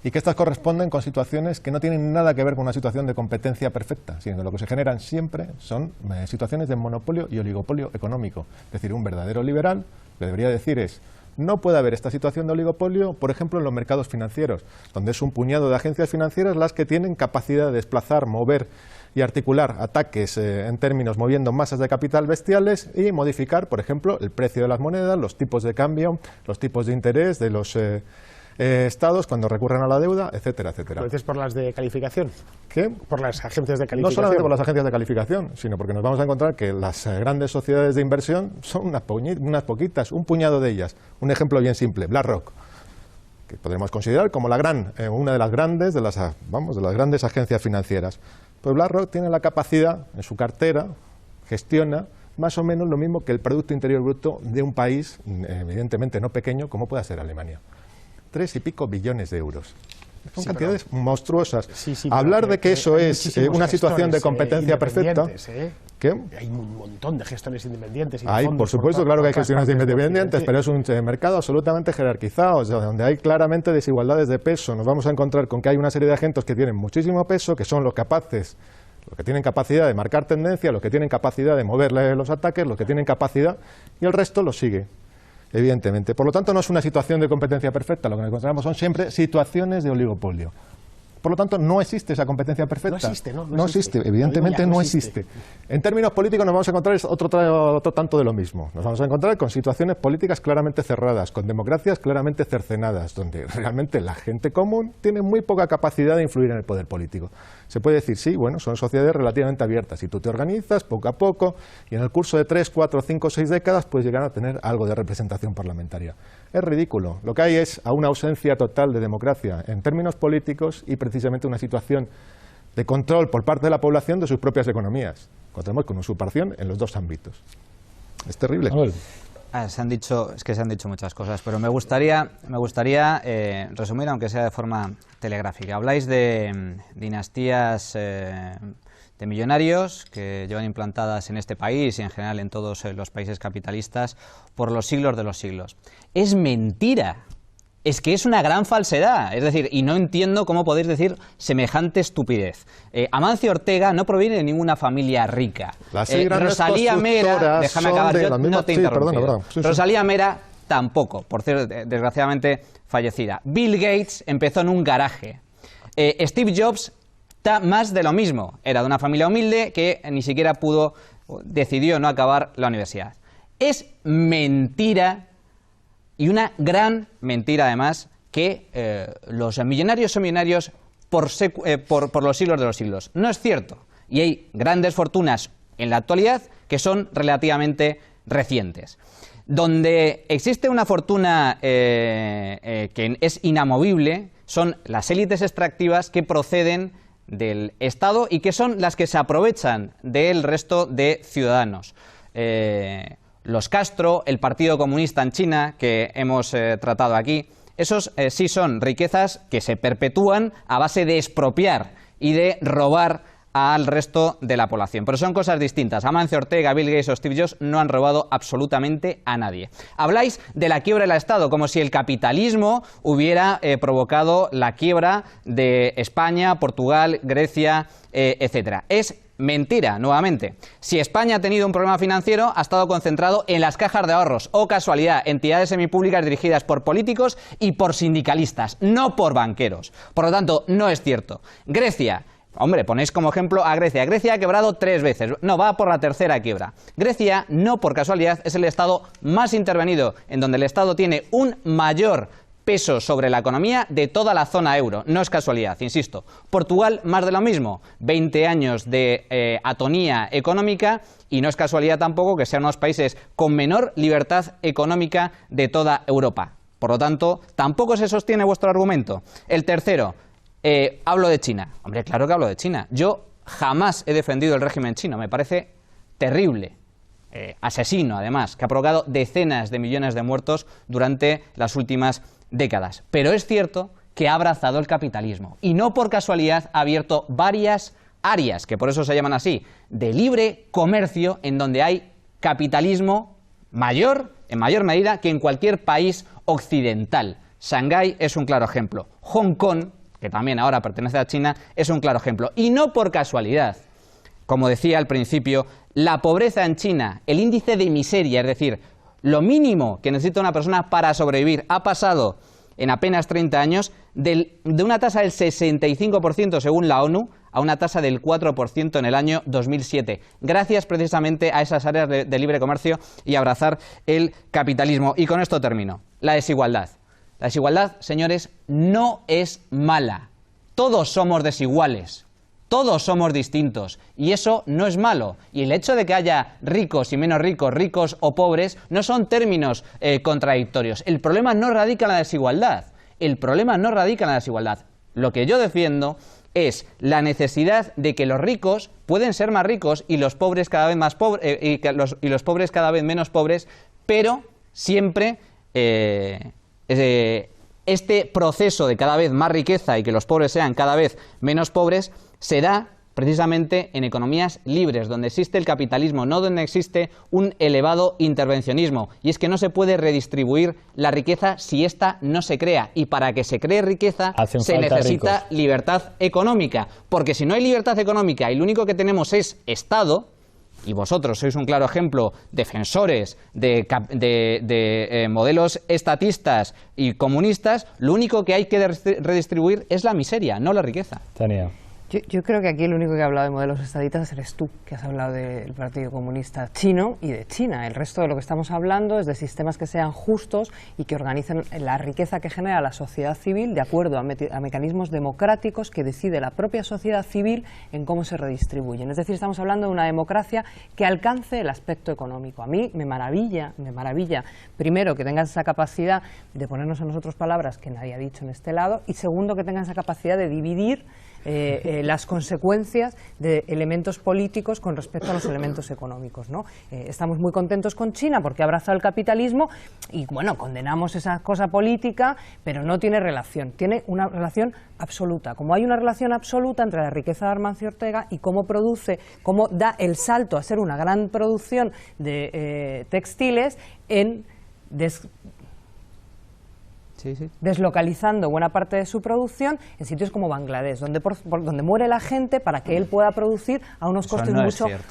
Y que estas corresponden con situaciones que no tienen nada que ver con una situación de competencia perfecta, sino que lo que se generan siempre son situaciones de monopolio y oligopolio económico. Es decir, un verdadero liberal lo que debería decir es: no puede haber esta situación de oligopolio, por ejemplo, en los mercados financieros, donde es un puñado de agencias financieras las que tienen capacidad de desplazar, mover y articular ataques en términos moviendo masas de capital bestiales y modificar, por ejemplo, el precio de las monedas, los tipos de cambio, los tipos de interés de los estados cuando recurren a la deuda, etcétera, etcétera. ¿Lo dices por las de calificación? ¿Qué? Por las agencias de calificación. No solamente por las agencias de calificación, sino porque nos vamos a encontrar que las grandes sociedades de inversión son unas poquitas, un puñado de ellas. Un ejemplo bien simple, BlackRock, que podemos considerar como una de las grandes de las grandes agencias financieras. Pues BlackRock tiene la capacidad, en su cartera, gestiona más o menos lo mismo que el Producto Interior Bruto de un país, evidentemente no pequeño, como pueda ser Alemania. 3 y pico billones de euros. Son cantidades monstruosas. Hablar de que eso es una situación de competencia perfecta... ¿Qué? Hay un montón de gestores independientes. Hay, por supuesto, claro que hay gestiones independientes, pero es un mercado absolutamente jerarquizado, donde hay claramente desigualdades de peso. Nos vamos a encontrar con que hay una serie de agentes que tienen muchísimo peso, que son los que tienen capacidad de marcar tendencia, los que tienen capacidad de moverle los ataques, los que tienen capacidad, y el resto los sigue, evidentemente. Por lo tanto, no es una situación de competencia perfecta, lo que nos encontramos son siempre situaciones de oligopolio. Por lo tanto, no existe esa competencia perfecta. No existe, ¿no? No existe, evidentemente no existe. En términos políticos nos vamos a encontrar otro tanto de lo mismo. Nos vamos a encontrar con situaciones políticas claramente cerradas, con democracias claramente cercenadas, donde realmente la gente común tiene muy poca capacidad de influir en el poder político. Se puede decir, sí, bueno, son sociedades relativamente abiertas. Si tú te organizas poco a poco y en el curso de 3, 4, 5, 6 décadas puedes llegar a tener algo de representación parlamentaria. Es ridículo. Lo que hay es una ausencia total de democracia en términos políticos y precisamente una situación de control por parte de la población de sus propias economías. Contamos con usurpación en los dos ámbitos. Es terrible. Se han dicho muchas cosas, pero me gustaría resumir, aunque sea de forma telegráfica. Habláis de dinastías de millonarios que llevan implantadas en este país y en general en todos los países capitalistas por los siglos de los siglos. Es mentira. Es que es una gran falsedad, es decir, y no entiendo cómo podéis decir semejante estupidez. Amancio Ortega no proviene de ninguna familia rica. Rosalía Mera, déjame acabar, yo no te interrumpo. Rosalía Mera tampoco, por cierto, desgraciadamente fallecida. Bill Gates empezó en un garaje. Steve Jobs más de lo mismo, era de una familia humilde que ni siquiera decidió no acabar la universidad. Es mentira. Y una gran mentira, además, que los millonarios son millonarios por los siglos de los siglos. No es cierto. Y hay grandes fortunas en la actualidad que son relativamente recientes. Donde existe una fortuna que es inamovible son las élites extractivas que proceden del Estado y que son las que se aprovechan del resto de ciudadanos. Los Castro, el Partido Comunista en China, que hemos tratado aquí, esos sí son riquezas que se perpetúan a base de expropiar y de robar al resto de la población. Pero son cosas distintas. Amancio Ortega, Bill Gates o Steve Jobs no han robado absolutamente a nadie. Habláis de la quiebra del Estado, como si el capitalismo hubiera provocado la quiebra de España, Portugal, Grecia, etcétera. Es mentira, nuevamente. Si España ha tenido un problema financiero, ha estado concentrado en las cajas de ahorros. O casualidad, entidades semipúblicas dirigidas por políticos y por sindicalistas, no por banqueros. Por lo tanto, no es cierto. Grecia. Hombre, ponéis como ejemplo a Grecia. Grecia ha quebrado 3 veces. No, va por la tercera quiebra. Grecia, no por casualidad, es el Estado más intervenido, en donde el Estado tiene un mayor peso sobre la economía de toda la zona euro. No es casualidad, insisto. Portugal, más de lo mismo. 20 años de atonía económica y no es casualidad tampoco que sean unos países con menor libertad económica de toda Europa. Por lo tanto, tampoco se sostiene vuestro argumento. El tercero, hablo de China. Hombre, claro que hablo de China. Yo jamás he defendido el régimen chino. Me parece terrible. Asesino, además, que ha provocado decenas de millones de muertos durante las últimas décadas. Pero es cierto que ha abrazado el capitalismo y no por casualidad ha abierto varias áreas, que por eso se llaman así, de libre comercio, en donde hay capitalismo mayor, en mayor medida, que en cualquier país occidental. Shanghái es un claro ejemplo. Hong Kong, que también ahora pertenece a China, es un claro ejemplo. Y no por casualidad. Como decía al principio, la pobreza en China, el índice de miseria, es decir, lo mínimo que necesita una persona para sobrevivir, ha pasado en apenas 30 años de una tasa del 65% según la ONU a una tasa del 4% en el año 2007, gracias precisamente a esas áreas de libre comercio y abrazar el capitalismo. Y con esto termino. La desigualdad. La desigualdad, señores, no es mala. Todos somos desiguales. Todos somos distintos y eso no es malo. Y el hecho de que haya ricos y menos ricos, ricos o pobres, no son términos contradictorios. El problema no radica en la desigualdad. El problema no radica en la desigualdad. Lo que yo defiendo es la necesidad de que los ricos pueden ser más ricos y los pobres cada vez más pobres y los pobres cada vez menos pobres, pero siempre este proceso de cada vez más riqueza y que los pobres sean cada vez menos pobres se da precisamente en economías libres, donde existe el capitalismo, no donde existe un elevado intervencionismo. Y es que no se puede redistribuir la riqueza si ésta no se crea. Y para que se cree riqueza se necesita libertad económica. Porque si no hay libertad económica y lo único que tenemos es Estado, y vosotros sois un claro ejemplo, defensores de modelos estatistas y comunistas, lo único que hay que redistribuir es la miseria, no la riqueza. Tania. Yo creo que aquí el único que ha hablado de modelos estadistas eres tú, que has hablado del Partido Comunista chino y de China. El resto de lo que estamos hablando es de sistemas que sean justos y que organicen la riqueza que genera la sociedad civil de acuerdo a mecanismos democráticos que decide la propia sociedad civil en cómo se redistribuyen. Es decir, estamos hablando de una democracia que alcance el aspecto económico. A mí me maravilla, primero, que tengas esa capacidad de ponernos a nosotros palabras que nadie ha dicho en este lado, y segundo, que tengas esa capacidad de dividir las consecuencias de elementos políticos con respecto a los elementos económicos, ¿no? Estamos muy contentos con China porque ha abrazado el capitalismo y, bueno, condenamos esa cosa política, pero no tiene relación, tiene una relación absoluta. Como hay una relación absoluta entre la riqueza de Amancio Ortega y cómo produce, cómo da el salto a ser una gran producción de textiles en deslocalizando buena parte de su producción en sitios como Bangladesh, donde muere la gente para que él pueda producir a unos costes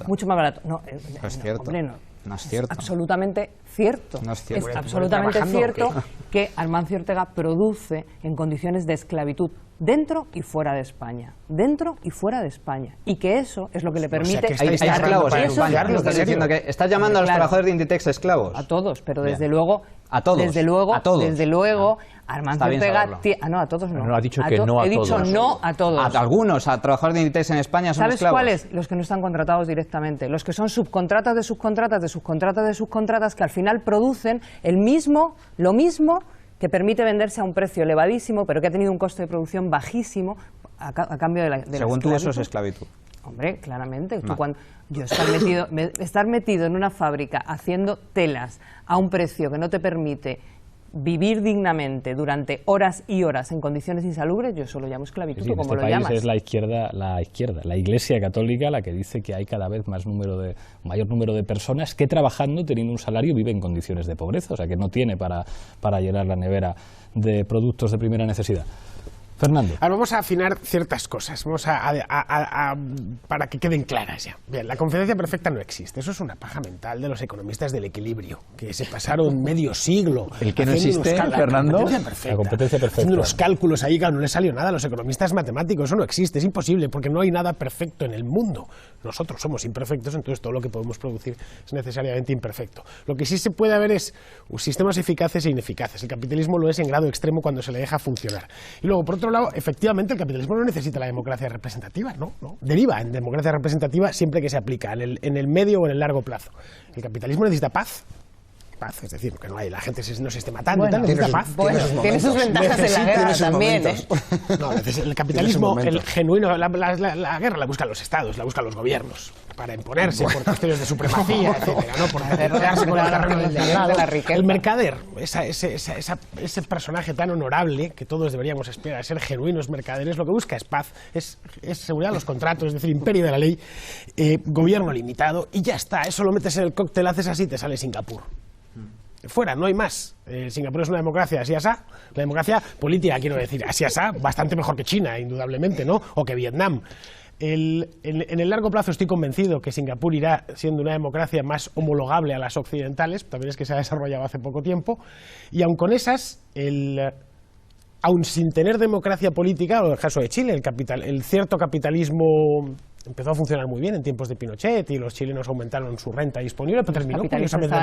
mucho más baratos. No es cierto. Hombre, no es cierto. Es absolutamente cierto. No es cierto. Es absolutamente cierto que Amancio Ortega produce en condiciones de esclavitud dentro y fuera de España. Dentro y fuera de España. Y que eso es lo que le permite... Hay esclavos en España. ¿Estás llamando a los trabajadores de Inditex esclavos? A todos, pero desde luego... ¿A todos? Desde luego, Amancio Ortega... No, a todos no. No ha dicho que no a todos. He dicho no a todos. A algunos, a trabajadores de Inditex en España son esclavos. ¿Sabes cuáles? Los que no están contratados directamente. Los que son subcontratas de subcontratas de subcontratas de subcontratas que al final producen lo mismo que permite venderse a un precio elevadísimo, pero que ha tenido un coste de producción bajísimo a cambio de la Según tú, eso es esclavitud. Hombre, claramente. Estar metido en una fábrica haciendo telas a un precio que no te permite vivir dignamente durante horas y horas en condiciones insalubres, yo eso lo llamo esclavitud, sí, como lo llamas. Es la izquierda, la Iglesia Católica la que dice que hay cada vez mayor número de personas que trabajando, teniendo un salario, viven en condiciones de pobreza, o sea que no tiene para llenar la nevera de productos de primera necesidad. Fernando. Ahora vamos a afinar ciertas cosas, para que queden claras ya. Bien, la conferencia perfecta no existe, eso es una paja mental de los economistas del equilibrio, que se pasaron medio siglo. ¿El que no existe, Fernando? La competencia perfecta. Haciendo unos cálculos ahí, claro, no les salió nada a los economistas matemáticos, eso no existe, es imposible, porque no hay nada perfecto en el mundo. Nosotros somos imperfectos, entonces todo lo que podemos producir es necesariamente imperfecto. Lo que sí se puede ver es sistemas eficaces e ineficaces. El capitalismo lo es en grado extremo cuando se le deja funcionar. Y luego, por otro lado, efectivamente, el capitalismo no necesita la democracia representativa, ¿no? Deriva en democracia representativa siempre que se aplica, en el medio o en el largo plazo. El capitalismo necesita paz, es decir, que no hay, la gente no se esté matando, necesita paz. Bueno, tiene sus ventajas en la guerra también. No, el capitalismo, el genuino, la guerra la buscan los estados, la buscan los gobiernos, para imponerse por cuestiones de supremacía, etcétera, ¿no? Por quedarse con el terreno nacional. El mercader, ese personaje tan honorable que todos deberíamos esperar, ser genuinos mercaderes, lo que busca es paz, es seguridad de los contratos, es decir, imperio de la ley, gobierno limitado, y ya está, eso lo metes en el cóctel, haces así y te sale Singapur. fuera, no hay más. Singapur es una democracia así asá, la democracia política, quiero decir, así asá, bastante mejor que China, indudablemente, ¿no? O que Vietnam. En el largo plazo estoy convencido que Singapur irá siendo una democracia más homologable a las occidentales, también es que se ha desarrollado hace poco tiempo, y aun con esas, aun sin tener democracia política, o en el caso de Chile, el cierto capitalismo empezó a funcionar muy bien en tiempos de Pinochet y los chilenos aumentaron su renta disponible, pero terminó curiosamente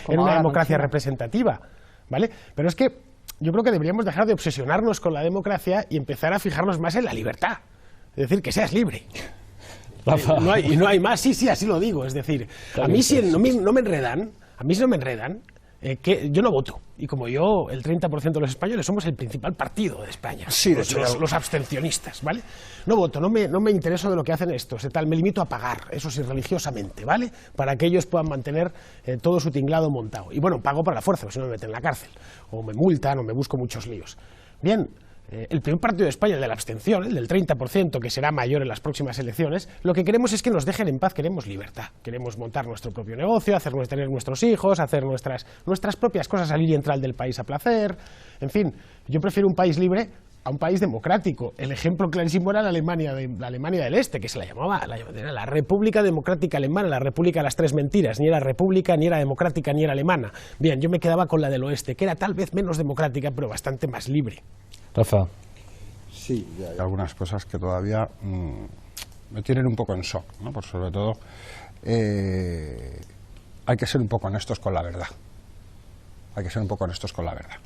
en una democracia representativa, ¿vale? Pero es que yo creo que deberíamos dejar de obsesionarnos con la democracia y empezar a fijarnos más en la libertad. Es decir, que seas libre. No hay más, sí, así lo digo. Es decir, a mí si no me enredan, que yo no voto. Y como yo, el 30% de los españoles somos el principal partido de España. Sí, los abstencionistas, ¿vale? No voto, no me intereso de lo que hacen estos, tal, me limito a pagar, eso sí, religiosamente, ¿vale? Para que ellos puedan mantener todo su tinglado montado. Y bueno, pago para la fuerza, si no me meten en la cárcel. O me multan, o me busco muchos líos. Bien. El primer partido de España, el de la abstención, el del 30%, que será mayor en las próximas elecciones, lo que queremos es que nos dejen en paz, queremos libertad. Queremos montar nuestro propio negocio, tener nuestros hijos, hacer nuestras propias cosas, salir y entrar del país a placer. En fin, yo prefiero un país libre a un país democrático. El ejemplo clarísimo era la Alemania del Este, que se la llamaba era la República Democrática Alemana, la República de las Tres Mentiras. Ni era república, ni era democrática, ni era alemana. Bien, yo me quedaba con la del Oeste, que era tal vez menos democrática, pero bastante más libre. Rafa. Sí, hay algunas cosas que todavía me tienen un poco en shock, ¿no? Por sobre todo, hay que ser un poco honestos con la verdad. Hay que ser un poco honestos con la verdad.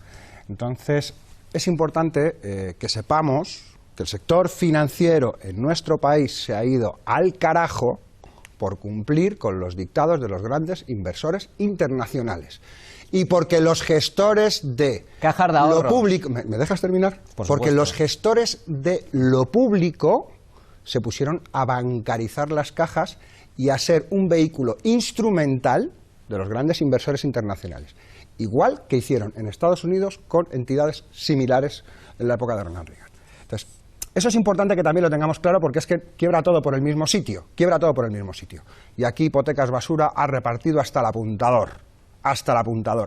Entonces, es importante que sepamos que el sector financiero en nuestro país se ha ido al carajo por cumplir con los dictados de los grandes inversores internacionales. Y porque los gestores de lo público... ¿Me dejas terminar? Porque los gestores de lo público se pusieron a bancarizar las cajas y a ser un vehículo instrumental de los grandes inversores internacionales. Igual que hicieron en Estados Unidos con entidades similares en la época de Ronald Reagan. Entonces, eso es importante que también lo tengamos claro porque es que quiebra todo por el mismo sitio. Y aquí Hipotecas Basura ha repartido hasta el apuntador,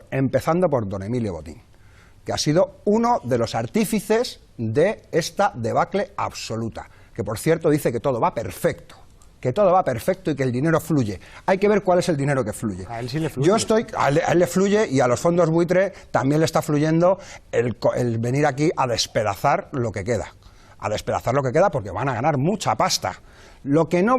empezando por don Emilio Botín, que ha sido uno de los artífices de esta debacle absoluta, que por cierto dice que todo va perfecto, y que el dinero fluye. Hay que ver cuál es el dinero que fluye. A él sí le fluye. A él le fluye y a los fondos buitre también le está fluyendo el venir aquí a despedazar lo que queda. Porque van a ganar mucha pasta. Lo que no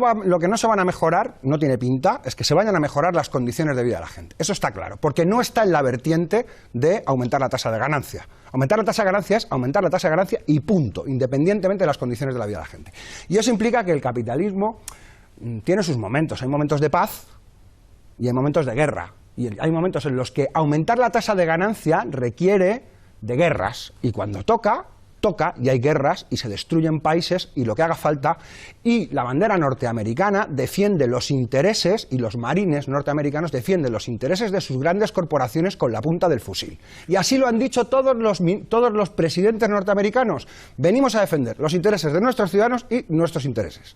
se van a mejorar, no tiene pinta, es que se vayan a mejorar las condiciones de vida de la gente. Eso está claro, porque no está en la vertiente de aumentar la tasa de ganancia. Aumentar la tasa de ganancia es aumentar la tasa de ganancia y punto, independientemente de las condiciones de la vida de la gente. Y eso implica que el capitalismo tiene sus momentos. Hay momentos de paz y hay momentos de guerra. Y hay momentos en los que aumentar la tasa de ganancia requiere de guerras. Y cuando toca y hay guerras y se destruyen países y lo que haga falta, y la bandera norteamericana defiende los intereses, y los marines norteamericanos defienden los intereses de sus grandes corporaciones con la punta del fusil. Y así lo han dicho todos los presidentes norteamericanos. Venimos a defender los intereses de nuestros ciudadanos y nuestros intereses.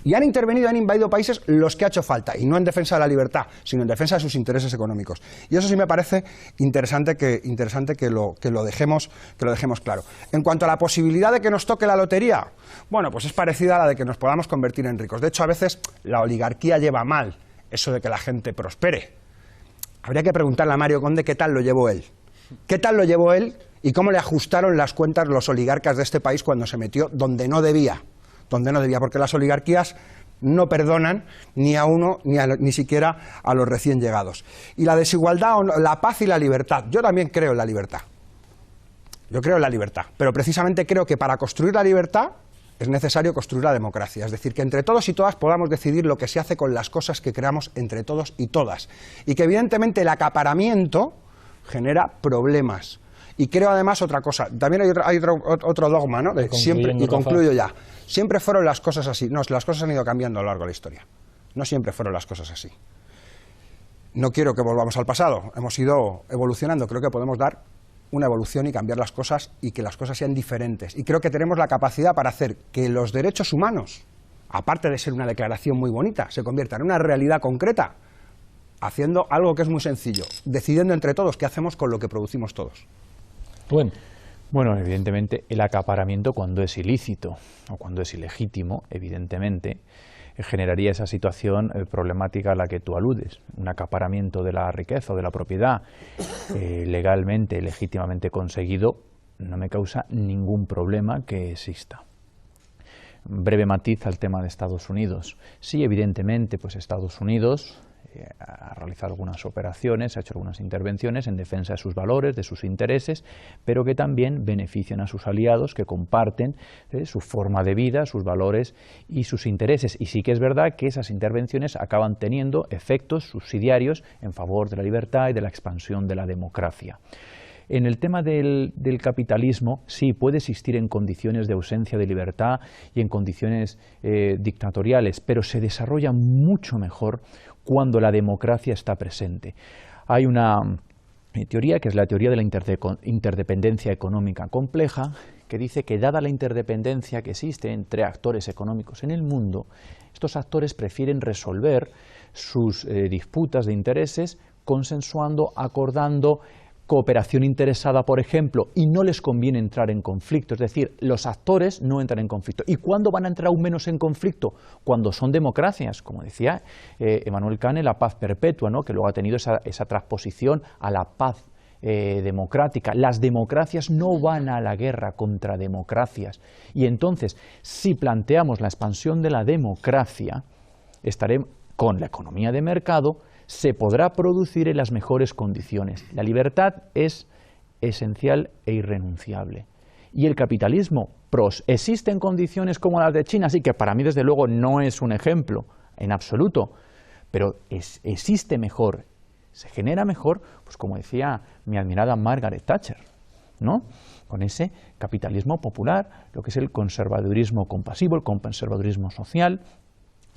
Y han intervenido, han invadido países los que ha hecho falta, y no en defensa de la libertad, sino en defensa de sus intereses económicos. Y eso sí me parece interesante que lo dejemos claro. En cuanto a la posibilidad de que nos toque la lotería, bueno, pues es parecida a la de que nos podamos convertir en ricos. De hecho, a veces la oligarquía lleva mal eso de que la gente prospere. Habría que preguntarle a Mario Conde qué tal lo llevó él. ¿Qué tal lo llevó él y cómo le ajustaron las cuentas los oligarcas de este país cuando se metió donde no debía? Porque las oligarquías no perdonan ni a uno ni siquiera a los recién llegados. Y la desigualdad, la paz y la libertad. Yo también creo en la libertad. Pero precisamente creo que para construir la libertad es necesario construir la democracia. Es decir, que entre todos y todas podamos decidir lo que se hace con las cosas que creamos entre todos y todas. Y que evidentemente el acaparamiento genera problemas. Y creo además otra cosa, también hay otro dogma, ¿no? Y concluyo ya. Siempre fueron las cosas así. No, las cosas han ido cambiando a lo largo de la historia. No siempre fueron las cosas así. No quiero que volvamos al pasado. Hemos ido evolucionando. Creo que podemos dar una evolución y cambiar las cosas y que las cosas sean diferentes. Y creo que tenemos la capacidad para hacer que los derechos humanos, aparte de ser una declaración muy bonita, se conviertan en una realidad concreta haciendo algo que es muy sencillo, decidiendo entre todos qué hacemos con lo que producimos todos. Bueno, evidentemente el acaparamiento, cuando es ilícito o cuando es ilegítimo, evidentemente generaría esa situación problemática a la que tú aludes. Un acaparamiento de la riqueza o de la propiedad legalmente, legítimamente conseguido, no me causa ningún problema que exista. Breve matiz al tema de Estados Unidos. Sí, evidentemente, pues Estados Unidos ha realizado algunas operaciones, ha hecho algunas intervenciones en defensa de sus valores, de sus intereses, pero que también benefician a sus aliados que comparten su forma de vida, sus valores y sus intereses. Y sí que es verdad que esas intervenciones acaban teniendo efectos subsidiarios en favor de la libertad y de la expansión de la democracia. En el tema del capitalismo, sí, puede existir en condiciones de ausencia de libertad y en condiciones dictatoriales, pero se desarrolla mucho mejor cuando la democracia está presente. Hay una teoría, que es la teoría de la interdependencia económica compleja, que dice que dada la interdependencia que existe entre actores económicos en el mundo, estos actores prefieren resolver sus disputas de intereses consensuando, acordando, cooperación interesada, por ejemplo, y no les conviene entrar en conflicto, es decir, los actores no entran en conflicto. ¿Y cuándo van a entrar aún menos en conflicto? Cuando son democracias, como decía Emmanuel Kant, la paz perpetua, ¿no?, que luego ha tenido esa transposición a la paz democrática. Las democracias no van a la guerra contra democracias. Y entonces, si planteamos la expansión de la democracia, estaremos con la economía de mercado, se podrá producir en las mejores condiciones. La libertad es esencial e irrenunciable. Y el capitalismo existe en condiciones como las de China, así que para mí desde luego no es un ejemplo en absoluto, pero existe mejor, se genera mejor, pues como decía mi admirada Margaret Thatcher, ¿no?, con ese capitalismo popular, lo que es el conservadurismo compasivo, el conservadurismo social,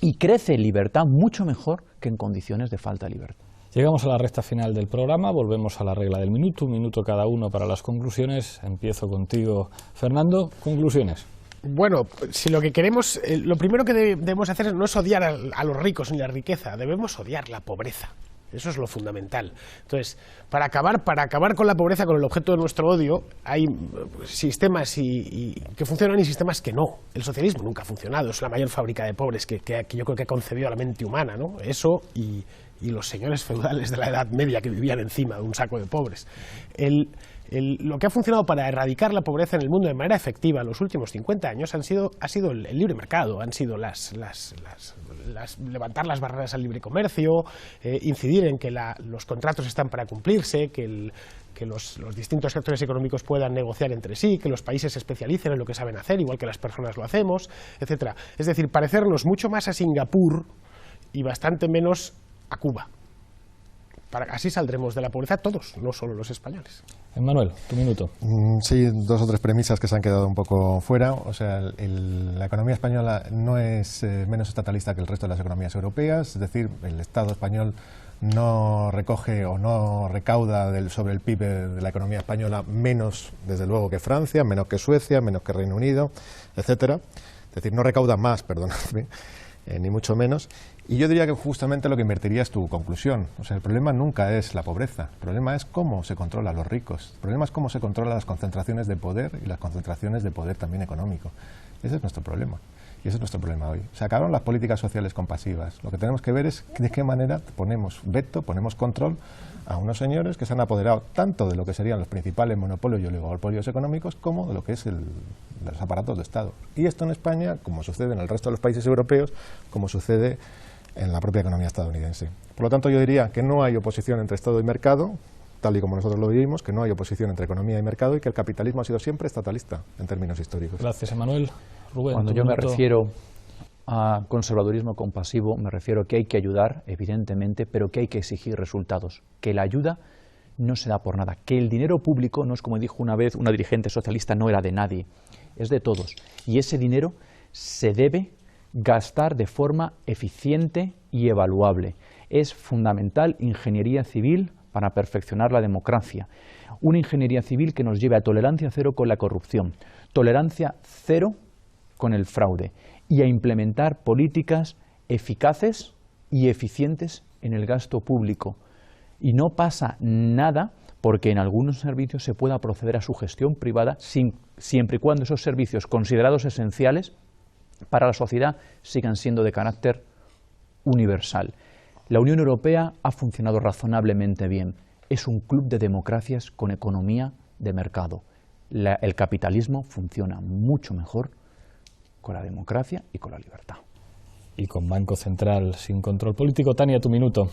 y crece en libertad mucho mejor que en condiciones de falta de libertad. Llegamos a la recta final del programa, volvemos a la regla del minuto, un minuto cada uno para las conclusiones. Empiezo contigo, Fernando. Conclusiones. Bueno, si lo que queremos, lo primero que debemos hacer no es odiar a los ricos ni la riqueza, debemos odiar la pobreza. Eso es lo fundamental. Entonces, para acabar con la pobreza, con el objeto de nuestro odio, hay sistemas que funcionan y sistemas que no. El socialismo nunca ha funcionado, es la mayor fábrica de pobres que yo creo que ha concebido la mente humana, ¿no? Eso y los señores feudales de la Edad Media que vivían encima de un saco de pobres. Lo que ha funcionado para erradicar la pobreza en el mundo de manera efectiva en los últimos 50 años ha sido el libre mercado, han sido levantar las barreras al libre comercio, incidir en que los contratos están para cumplirse, que los distintos sectores económicos puedan negociar entre sí, que los países se especialicen en lo que saben hacer, igual que las personas lo hacemos, etcétera. Es decir, parecernos mucho más a Singapur y bastante menos a Cuba. Así saldremos de la pobreza todos, no solo los españoles. Emmanuel, tu minuto. Sí, dos o tres premisas que se han quedado un poco fuera. O sea, la economía española no es menos estatalista que el resto de las economías europeas, es decir, el Estado español no recoge o no recauda sobre el PIB de la economía española menos, desde luego, que Francia, menos que Suecia, menos que Reino Unido, etcétera. Es decir, no recauda más, perdonadme, ni mucho menos. Y yo diría que justamente lo que invertiría es tu conclusión. O sea, el problema nunca es la pobreza, el problema es cómo se controla a los ricos, el problema es cómo se controlan las concentraciones de poder y las concentraciones de poder también económico. Ese es nuestro problema. Y ese es nuestro problema hoy. Se acabaron las políticas sociales compasivas. Lo que tenemos que ver es de qué manera ponemos veto, ponemos control a unos señores que se han apoderado tanto de lo que serían los principales monopolios y oligopolios económicos como de lo que es los aparatos de Estado. Y esto en España, como sucede en el resto de los países europeos, como sucede en la propia economía estadounidense. Por lo tanto, yo diría que no hay oposición entre Estado y mercado, tal y como nosotros lo vivimos, que no hay oposición entre economía y mercado y que el capitalismo ha sido siempre estatalista en términos históricos. Gracias, Emmanuel. Rubén, cuando yo me refiero a conservadurismo compasivo, me refiero a que hay que ayudar, evidentemente, pero que hay que exigir resultados, que la ayuda no se da por nada, que el dinero público, no es como dijo una vez una dirigente socialista, no era de nadie, es de todos, y ese dinero se debe gastar de forma eficiente y evaluable. Es fundamental ingeniería civil para perfeccionar la democracia, una ingeniería civil que nos lleve a tolerancia cero con la corrupción, tolerancia cero con el fraude y a implementar políticas eficaces y eficientes en el gasto público. Y no pasa nada porque en algunos servicios se pueda proceder a su gestión privada siempre y cuando esos servicios considerados esenciales para la sociedad sigan siendo de carácter universal. La Unión Europea ha funcionado razonablemente bien. Es un club de democracias con economía de mercado. El capitalismo funciona mucho mejor con la democracia y con la libertad. Y con Banco Central sin control político. Tania, tu minuto.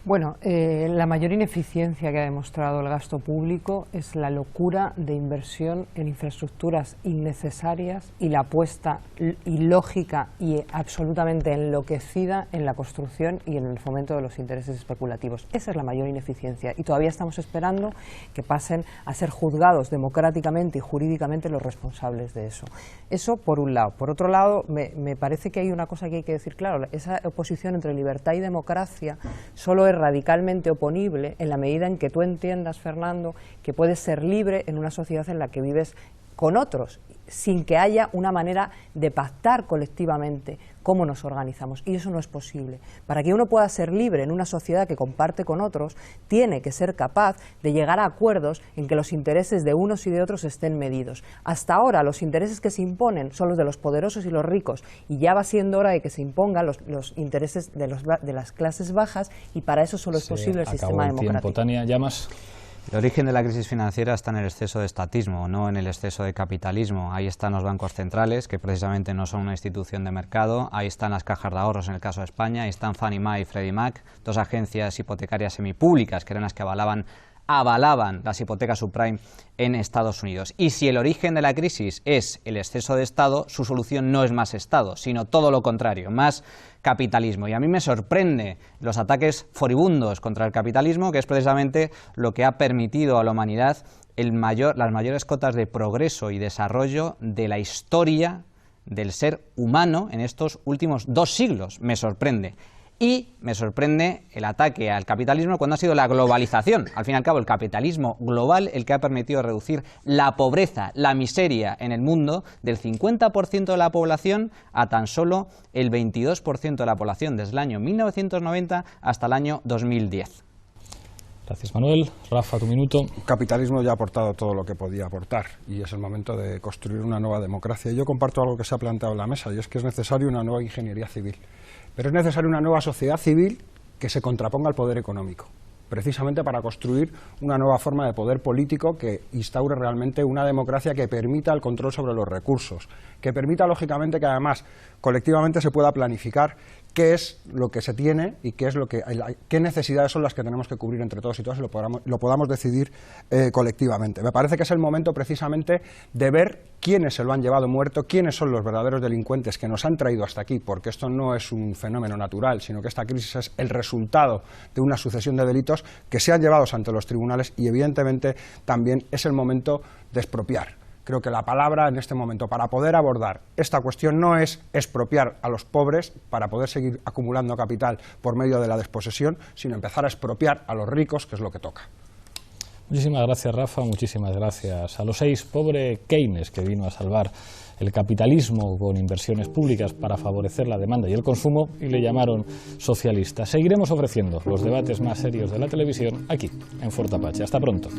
Bueno, la mayor ineficiencia que ha demostrado el gasto público es la locura de inversión en infraestructuras innecesarias y la apuesta ilógica y absolutamente enloquecida en la construcción y en el fomento de los intereses especulativos. Esa es la mayor ineficiencia y todavía estamos esperando que pasen a ser juzgados democráticamente y jurídicamente los responsables de eso. Eso por un lado. Por otro lado, me parece que hay una cosa que hay que decir claro, esa oposición entre libertad y democracia solo es radicalmente oponible en la medida en que tú entiendas, Fernando, que puedes ser libre en una sociedad en la que vives con otros, sin que haya una manera de pactar colectivamente cómo nos organizamos, y eso no es posible. Para que uno pueda ser libre en una sociedad que comparte con otros, tiene que ser capaz de llegar a acuerdos en que los intereses de unos y de otros estén medidos. Hasta ahora los intereses que se imponen son los de los poderosos y los ricos, y ya va siendo hora de que se impongan los intereses de las clases bajas, y para eso solo es posible el sistema democrático. Tania, ¿llamas? El origen de la crisis financiera está en el exceso de estatismo, no en el exceso de capitalismo. Ahí están los bancos centrales, que precisamente no son una institución de mercado. Ahí están las cajas de ahorros en el caso de España. Ahí están Fannie Mae y Freddie Mac, dos agencias hipotecarias semipúblicas que eran las que avalaban las hipotecas subprime en Estados Unidos. Y si el origen de la crisis es el exceso de Estado, su solución no es más Estado, sino todo lo contrario, más capitalismo. Y a mí me sorprende los ataques furibundos contra el capitalismo, que es precisamente lo que ha permitido a la humanidad las mayores cotas de progreso y desarrollo de la historia del ser humano en estos últimos 2 siglos. Me sorprende. Y me sorprende el ataque al capitalismo cuando ha sido la globalización. Al fin y al cabo, el capitalismo global el que ha permitido reducir la pobreza, la miseria en el mundo del 50% de la población a tan solo el 22% de la población desde el año 1990 hasta el año 2010. Gracias, Manuel. Rafa, tu minuto. El capitalismo ya ha aportado todo lo que podía aportar y es el momento de construir una nueva democracia. Y yo comparto algo que se ha planteado en la mesa, y es que es necesario una nueva ingeniería civil. Pero es necesaria una nueva sociedad civil que se contraponga al poder económico, precisamente para construir una nueva forma de poder político que instaure realmente una democracia que permita el control sobre los recursos, que permita, lógicamente, que además colectivamente se pueda planificar qué es lo que se tiene y qué necesidades son las que tenemos que cubrir entre todos y todas y lo podamos decidir colectivamente. Me parece que es el momento precisamente de ver quiénes se lo han llevado muerto, quiénes son los verdaderos delincuentes que nos han traído hasta aquí, porque esto no es un fenómeno natural, sino que esta crisis es el resultado de una sucesión de delitos que se han llevado ante los tribunales y evidentemente también es el momento de expropiar. Creo que la palabra en este momento para poder abordar esta cuestión no es expropiar a los pobres para poder seguir acumulando capital por medio de la desposesión, sino empezar a expropiar a los ricos, que es lo que toca. Muchísimas gracias, Rafa, muchísimas gracias a los 6. Pobre Keynes, que vino a salvar el capitalismo con inversiones públicas para favorecer la demanda y el consumo, y le llamaron socialista. Seguiremos ofreciendo los debates más serios de la televisión aquí, en Fuerte Apache. Hasta pronto.